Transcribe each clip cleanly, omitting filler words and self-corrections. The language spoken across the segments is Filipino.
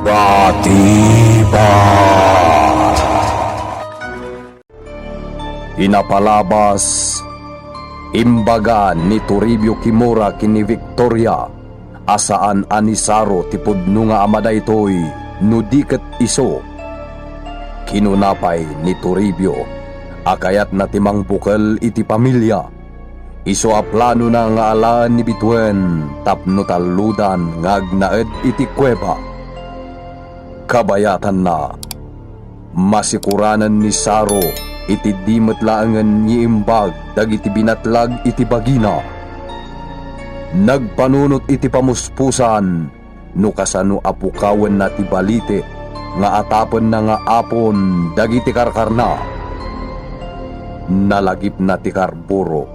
Batiba. Inapalabas imbaga ni Toribio Kimura kini Victoria asaan anisaro tipudno nga ama daytoy no diket iso. Kinunapay ni Toribio akayat na timang bukel iti pamilya. Iso a plano na nga alaan ni Bitwen tapno taludan ngagnaed iti kuweba. Kabayatan na masikuranan ni Saro iti dimet laangan ni imbag dagiti binatlag iti bagina. Nagpanunot iti pamuspusan no kasano apukawen na ti balite nga atapen na nga apon dagiti karkarna. Nalagip na ti karburo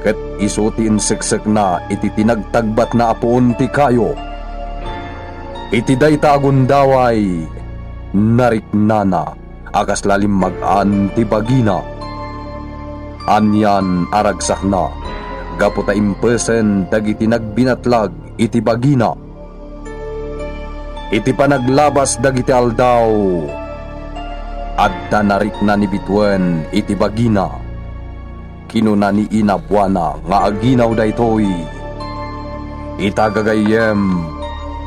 ket iso ti inseksek na iti tinagtagbat na apon ti kayo. Iti dayta agundaway nariknana akas lalim mag-an ti bagina. Anyan aragsak na gaputa impesen dagiti nagbinatlag iti bagina. Iti panaglabas dagiti aldaw adda narikna ni Bitwen iti bagina. Kinuna ni Inabuana nga aginaw daytoy itagagayem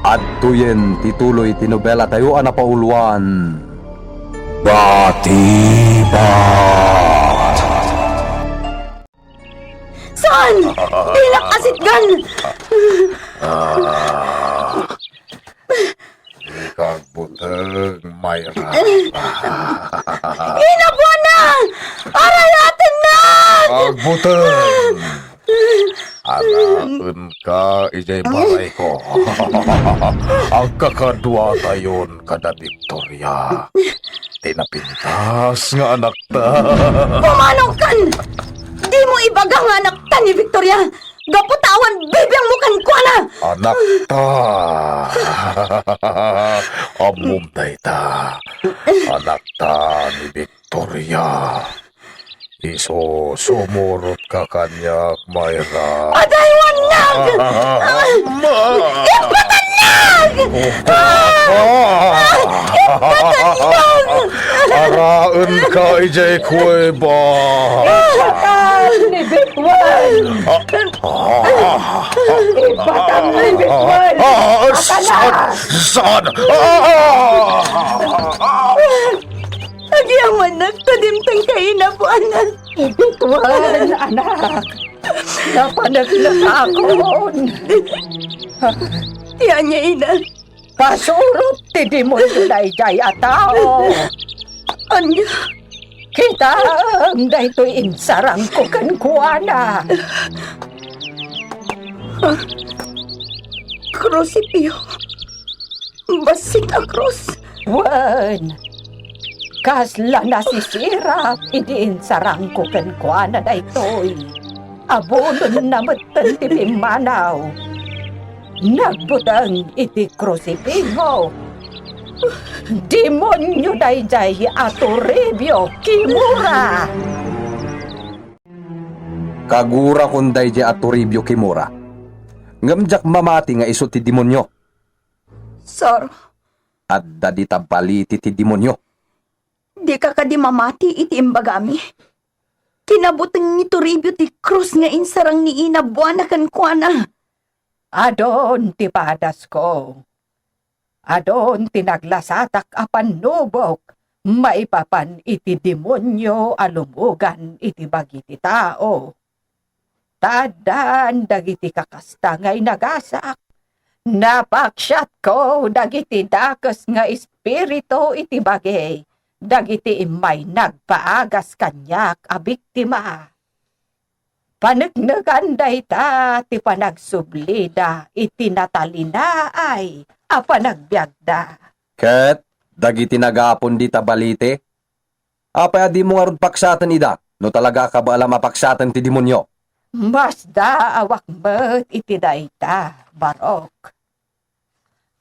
adtuyen tituloy tinobela tayo anapauluan. Batiba. Saan? Bilak asitgan! Ikagbuteng Mayra. Inabuana! Aray natin na! Kagbuteng! Anaen ka ijay baray ko. Ang kakadwa tayon kada Victoria. Tinapintas nga anak ta. Pumanong kan! Di mo ibaga nga anak ta ni Victoria! Gaputawan bibiyang mukan ko na! Anak ta. Amum ta. Anak ta ni Victoria. Iso sumurot ka kanyak, Mayra. Adaywan nag! Ipatan nag! Araen ka ijay kuweba. Ibatan ni Bitwen! Ibatan ni Bitwen! Saan? Agyaman nagtadimtang kay Inabuana. Bitwen, anak! Napanaglasakon! Tiyan niya, ina. Pasurot ti di mo jay a tao! Anya? Kita ang daytoy insarang ko kan kuana! Krusipio. Basit a krus. Wen! Kasla nasisira, idiin sarang ko kenkwana na ito'y. Abulon na matan ti Pimanaw. Nagbutang iti krusipingo. Demonyo dayjay Toribio Kimura. Kagura kunday di at Toribio Kimura. Ngamjak mamati nga iso ti demonyo. Sir, At dadi tabali ti demonyo. di ka di mamati iti imbagami. Kinabutang ni Toribio ti krus nga insarang ni Inabuana kan kuana. Adon ti padas ko. Adon tinaglasatak apan nubok. Maipapan iti demonyo alumugan iti bagiti tao. Tadan dagiti kakastangay nagasak. Napaksyat ko dagiti dakes nga espiritu iti bagay. Dagiti imay nagpaagas kanyak a biktima. Panagnagan dayta ti panagsublida iti natalina ay a panagbiagda. Ket, dagiti nagapon di tabalite. Apay adi mo nga rod paksatan ida, no talaga ka ba alam mapaksatan ti demonyo? Mas daawak met iti dayta, Barok.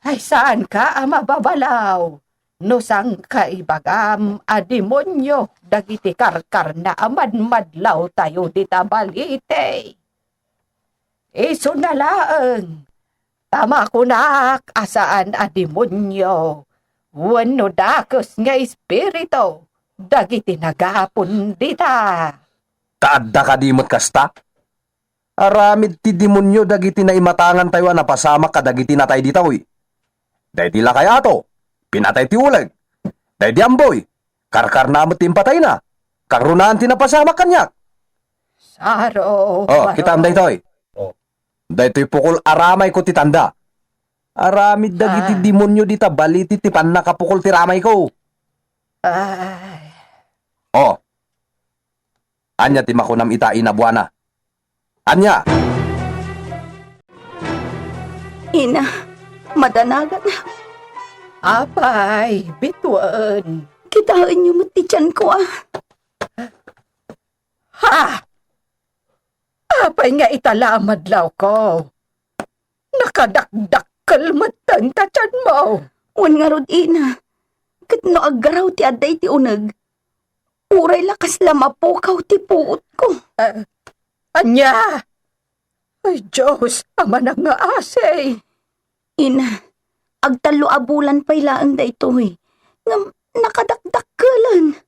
Ay saan ka mababalaw? No sang kaibagam a demonyo dagiti karkar na amadmadlaw tayo di tabalite. Iso na laeng Tama ko nak, asaan a demonyo. Wano dakos nga espiritu. Dagiti nagapon dita. Taadda ka dimot kasta? Aramid ti demonyo dagiti na imatangan tayo na pasama ka dagiti natay ditaw. Dahil tila kaya to, pinatay ti uleg. Dahil di amboy, karkar namot timpatay na. Karunahan ti napasama kanyak. Saro. Kita anday toy. Dahil to'y pukol aramay ko ti tanda. Aramid dagiti demonyo dita baliti ti pan nakapukol ti ramay ko. Ay. Anya ti makunam itain na buwana. Anya! Ina, madanagan. Apay, bituan. Kitaan niyo mo ti tiyan ko Ha! Apay nga italamad law ko. Nakadakdakkel matang tatyan mo. Wan nga rod, ina. Kat no agaraw ti aday ti uneg. Uray lakas lamapukaw ti puot ko. Anya! Ay, Diyos, ama na nga asay. Ina, agtalo abulan pa'y laang da ito Nga nakadakdakkelan.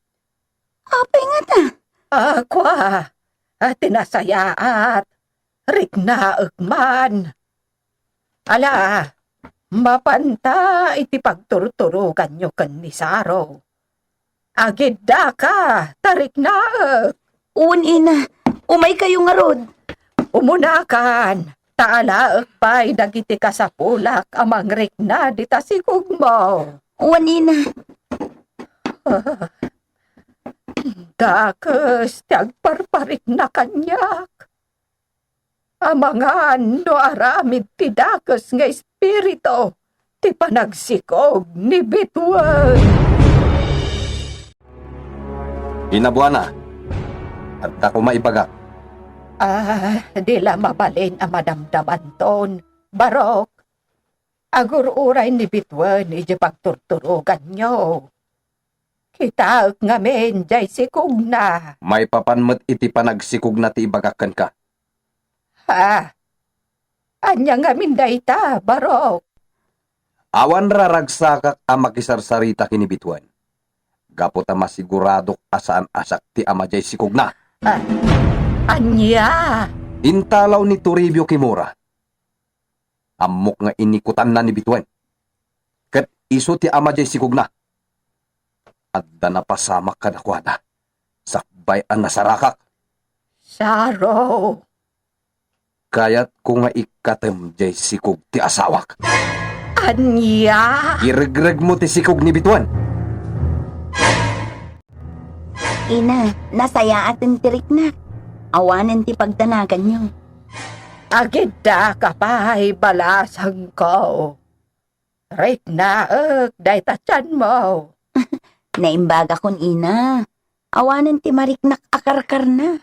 Apay nga ta. Akwa, tinasayaat. Rikna agman. Ala, mapanta iti pagturuturugan nyo kan ni Saro. Agidda ka, tarik na. Un, ina, umay kayo nga rod. Umunakan, taalaak pa'y dagiti kasapulak amang rikna di tasikog mo. Wan, ina. Dakes, tiyagparparik na kanyak. Amangan no aramid ti dakes nga espiritu, ti panagsikog ni bituan. Inabuana. At ako maibagak. Di la mabalin ang madamdaman ton, Barok. Agur-uray ni bituan, iji pagturturugan nyo. Kita ngamen, jay sikog na. May papanmat iti panagsikog na ti ibagakan ka. Ha? Anya ngamin dayta, Barok. Awan raragsakak ang makisarsarita kinibituan. Gapot ang masigurado asaan asak ti amajay sikog na. Anya? Intalaw ni Toribio Kimura. Amok nga inikutan na ni bituan. Kat iso ti amajay sikog na. Adda na pasamak ka nakwada. Sakbay ang nasarakak. Saro. Kaya't kung nga ikatem jay sikog ti asawak. Anya? Iregreg mo ti sikog ni bituan. Ina, nasaya atin tirik na. Awanan ti pagdanagan niyo. Agidda ka pa'y balasang ko. Right na, day tatyan mo. Naimbaga kon, ina. Awanan ti mariknak akarkar na.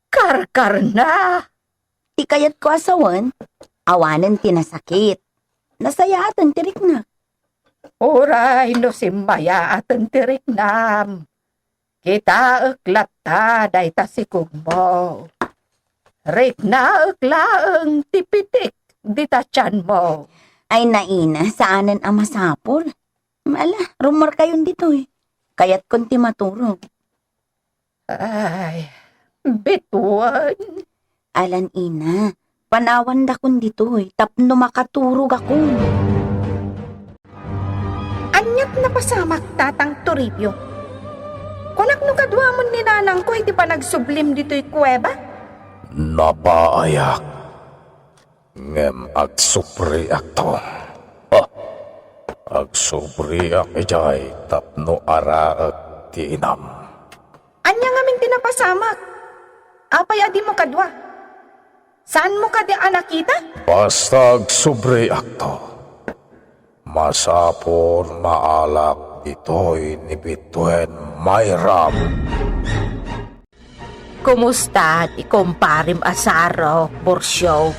Karkar na. Ti kayat ko asawan, awanan ti nasakit. Nasaya atin tirik na. Uray no simbaya atin tirik nam. Kita eklat ta day tasikog mo. Rit na eklaang tipitik di tatyan mo. Ay naina, saanan ang masapol? Ala, rumor kayon dito Kayat kon ti maturog. Ay, bituan. Alan, ina, panawan da kon dito tapno makaturog ako. Anyat na pasamak tatang Toribio. Kunak no kadwamon ni nanang ko, iti pa nagsublim dito'y kuweba? Napaayak. Ngem agsupri akto. Agsupri ak ijay tapno araak ti inam. Anya ngamin tinapasamak. Apay adi mo kadwa. Saan mo kadi anakita? Basta agsupri akto. Masapor maalak ditoy ni Bituen Mayram. Kumusta ti kumparim Asaro, Borsyo?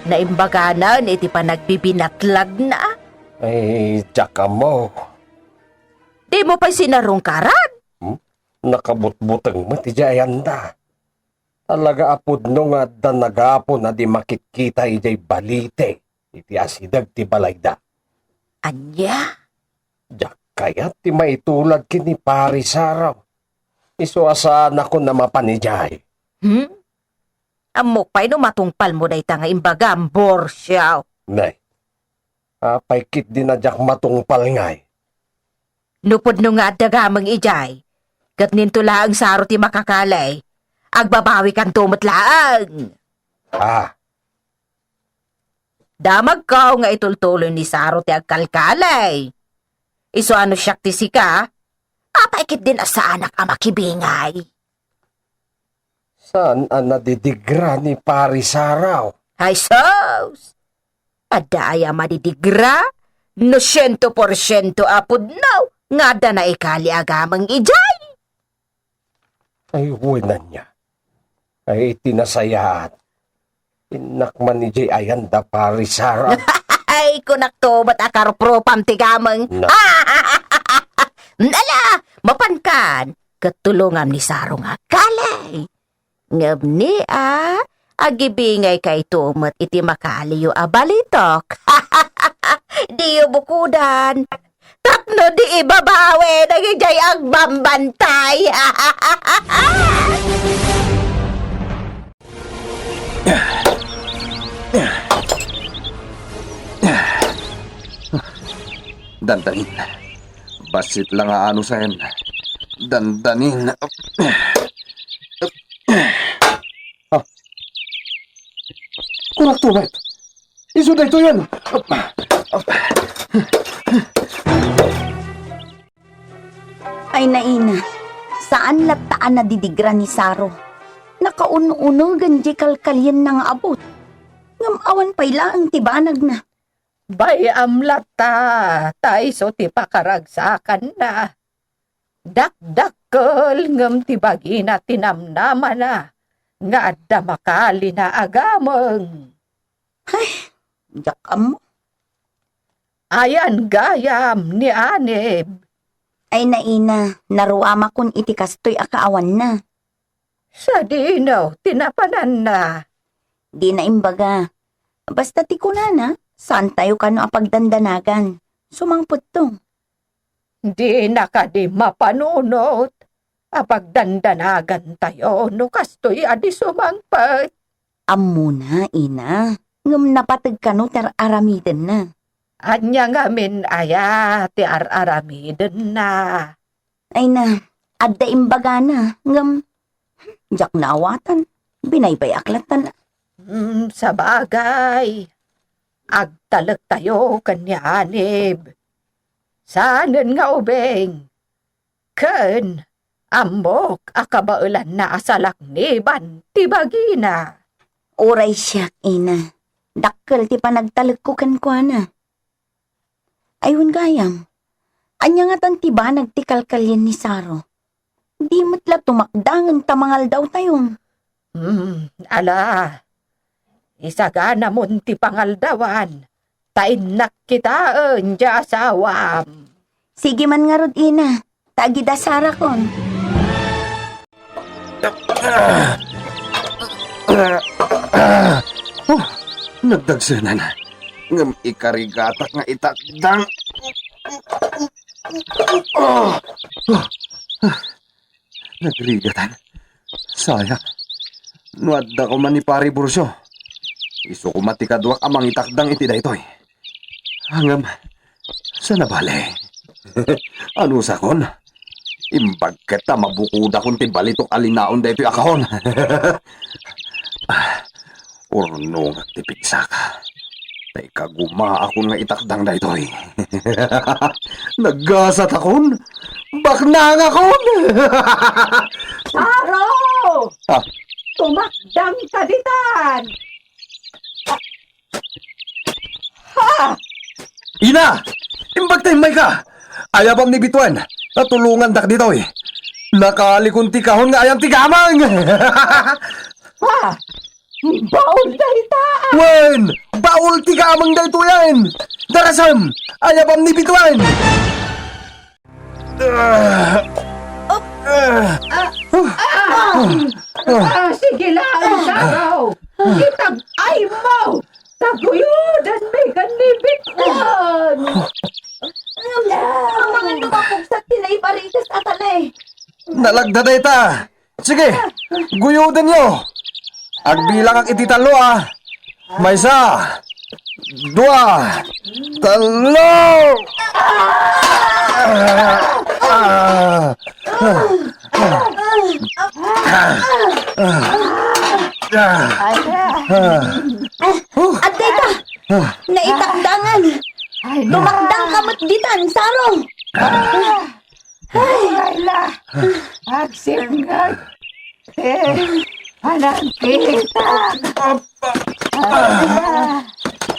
Naimbaganan iti pa nagbibinatlag na? Ay, tsaka mo. Di mo pa sinarungkaran? Nakabutbutang matijayan da. Talaga apod no nga danagapo na di makikita ijay balite. iti asidag ti balayda. Anya? Jak kaya ti maitulad kini pari saraw. Iso asaan ako na mapanijay. Amok pa'y no matungpal mo na nga imbaga ang borsyaw. Nay, apay kit din na jak matungpal ngay. Nupod no nga dagamang ijay. Kat nintula ang saro ti makakalay. Agbabawi kan tumutlaang. Damag ka nga itultuloy ni saro ti agkalkalay. Iso ano siyak ti sika? Apaikit din asa anak ang makibingay. Saan ang nadidigra ni pari saraw? Ay sos! Adaya madidigra? No 100% apod now, nga da na ikali agamang ijay. Ay, huwinan niya. Ay, itinasayaan. Inakman ni Jay Ayanda pari saraw. Ay, kunak to, ba't akarpro pamtigamang? No. Nala, mapankan, katulungan ni Sarong akalay. Ngabni agibingay kay tumat iti makaliyo abalitok. Diyo bukudan. Tapno di ibabawe, nagijay ang bambantay. Dandanin. Basit lang ano sa yan. Dandanin. Kunak tumat. Iso na ito yan. Ay naina, saan lataan na didigra ni Saro? Nakauno-uno ganji kalkalyan na nga abot. Ngamawan pa'y laang tibanag na. Bay amlata, tay so ti pakaragsakan na. Dakdakkel ngem ti bagina tinamnama na. Nga adda makali na agameng. Jakam mo. Ayan gayam ni Anib. Ay naina, naruama kun iti kastoy akaawan na. Sa dinaw, tinapanan na. Di na imbaga. Basta ti kunana, saan tayo kano apagdandanagan? Sumangpot to. Di na ka di mapanunot. Apagdandanagan tayo no kastoy adi sumangpat. Ammo na, ina. Ngam napatag kano tar aramiden na. Anya ngamin aya ti aramiden na. Ay na, adda imbaga na. Ngam, jak naawatan. Binaybay aklatan na. Sa bagay. Agtalag tayo kanyanib. Sanan nga ubeng. Ken, amok akabaulan na asalakniban ti bagina. Oray siya, ina. Dakkel ti panagtalag ko kankwana. Ayun gayam. Anya nga tan ti ba nagtikalkalyan ni Saro? Di matla tumakdangan tamangal daw tayo. Ala. Isagana mo ti pangaldawan. Tainak kitaan dya asawam. Sige man nga rod, ina. Tagida Sara kon. Nagdagsanan. Ngam ikarigatak nga itakdang. Nagrigatan. Sayang. Nuadda ko man ni Pari Burso. Iso ko matikadwak amang itakdang iti daytoy. Hangam, sa nabale. Ano sa kon? Imbag kita mabukuda kung tibalitok alinaon daytoy akahon. Urno nga tipiksa ka. Tay kaguma akong nga itakdang daytoy. Naggasat akon. Baknang akon. Saro! Ah. Tumakdang kaditan! Ha! Ina! Imbag tayo ka! Ayabam ni Bituan. Natulungan dak ditoy. Nakalikon ti kahon nga ayam ti gamang. Ha! Baul dahita! Wen! Baul ti gamang dayto yan! Darasam! Ayabam ni Bituan! Sige lang, Saro! Itag-ay mo! Taguyodan may kanibikwan! Ang mga tumakog sa tinay paritas atalay. Nalagda na ita. Sige, guyudan nyo. Agbilang ang ititalo May isa, dua, talo! At dito, naitakdangan. Dumakdang kamot ditan, Saro. Agsingat! Anang kita!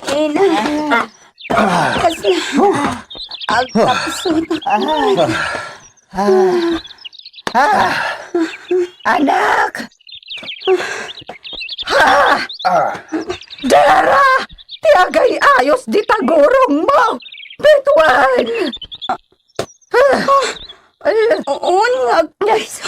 Ina. Kasi, agkapsot ako. Anak! Dara! Tiagay ayos di tagurong mo! Bituan! Uun nga, guys.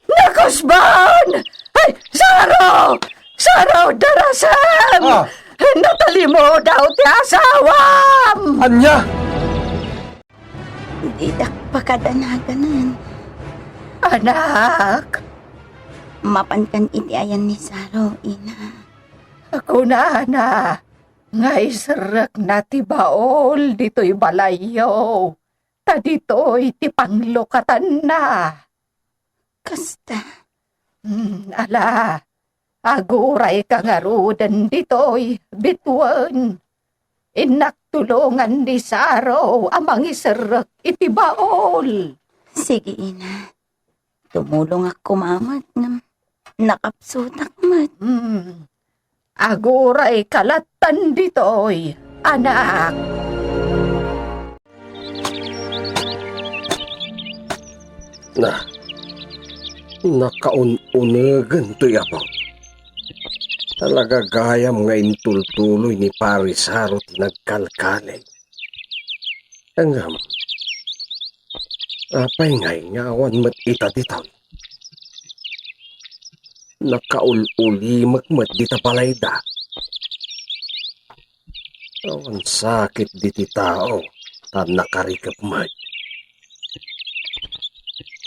Nakusban! Ay, Saro! Saro, darasam! Natali mo daw ti asawam! Anya! Didak pakadanaganan. Anak! Mapankan iti ayan ni Saro, ina. Ako na, nga israk na ti baol dito'y balayo. Ta dito'y ti panglokatan na. Kasta. Ala, aguray ka nga rudan dito'y bituan. Inaktulungan ni Saro amang israk iti baol. Sige, ina. Tumulong ako mamat na nakapsutak mat. Aguray kalatan dito'y, anak. Nakaun-unagan to'y apo. Talaga gayam nga intultuloy ni Paris Saro tinagkalkalay. Angam, apay ngay nga awan mat itaditaw. Nakaul-uli magmat dita palayda. Awan sakit diti tao, ta nakarikap mat.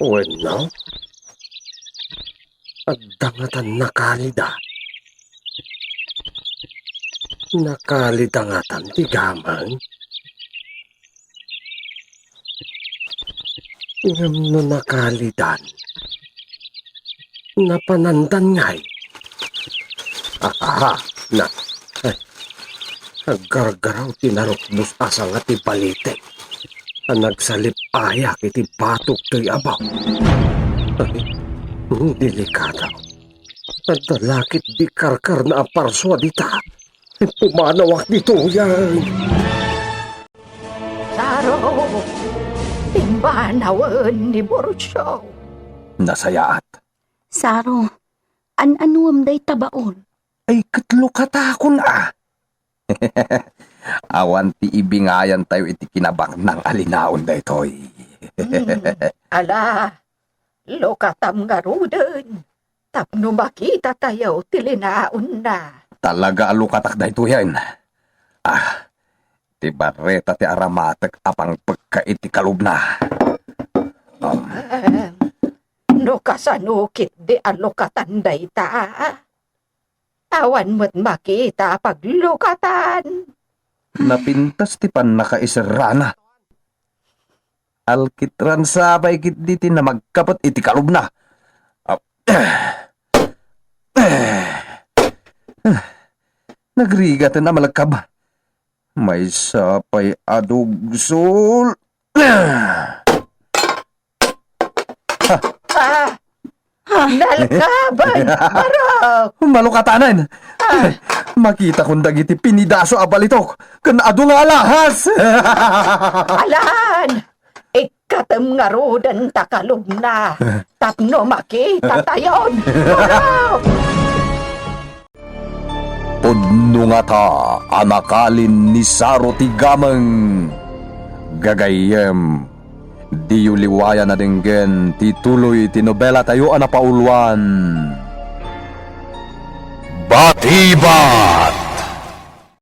When now, at dangatan nakalida. Nakalidangatan ti gamang. Ngam no nakalidan. Napanandan ngay. Aggargaraw tinarukbus asa nga ti balite. Nagsalip ayak iti batok to'y abaw. Delikada. At dalakit di karkar na aparswa dita. Pumanawak dito yan. Saro, timbanawan ni Borsyo. Nasayaat. Saro, an-anuam day tabaon. Ay katlo katakon Awan ti ibingayan tayo iti kinabak ng alinaon da itoy. Ala, lokatam nga rudan. Tapno makita tayo tilinaon na. Talaga alukatak da ito yan. Ti bareta ti aramatek apang pagkait ti kalubna. No kasanukit di alokatan day ta. Awan mo't makita paglukatan. Napintas ti pan nakaisirana. Alkitran sabay kit diti na magkapot iti kalubna. Nagrigatan na malagkab. May sapay adugsol. Nalkaban! Marok! Malukatanan. Makita kong dagiti pinidaso abalitok. Kan adu nga alahas. Alan! Ikatam nga rodan takalog na. Tapno makita tayon. Marok! Pudno nga ta, anakalin ni Saro ti gamang. Gagayem, di liwaya na dinggen, ti tuloy ti nobela tayo anapauluan. Batibay!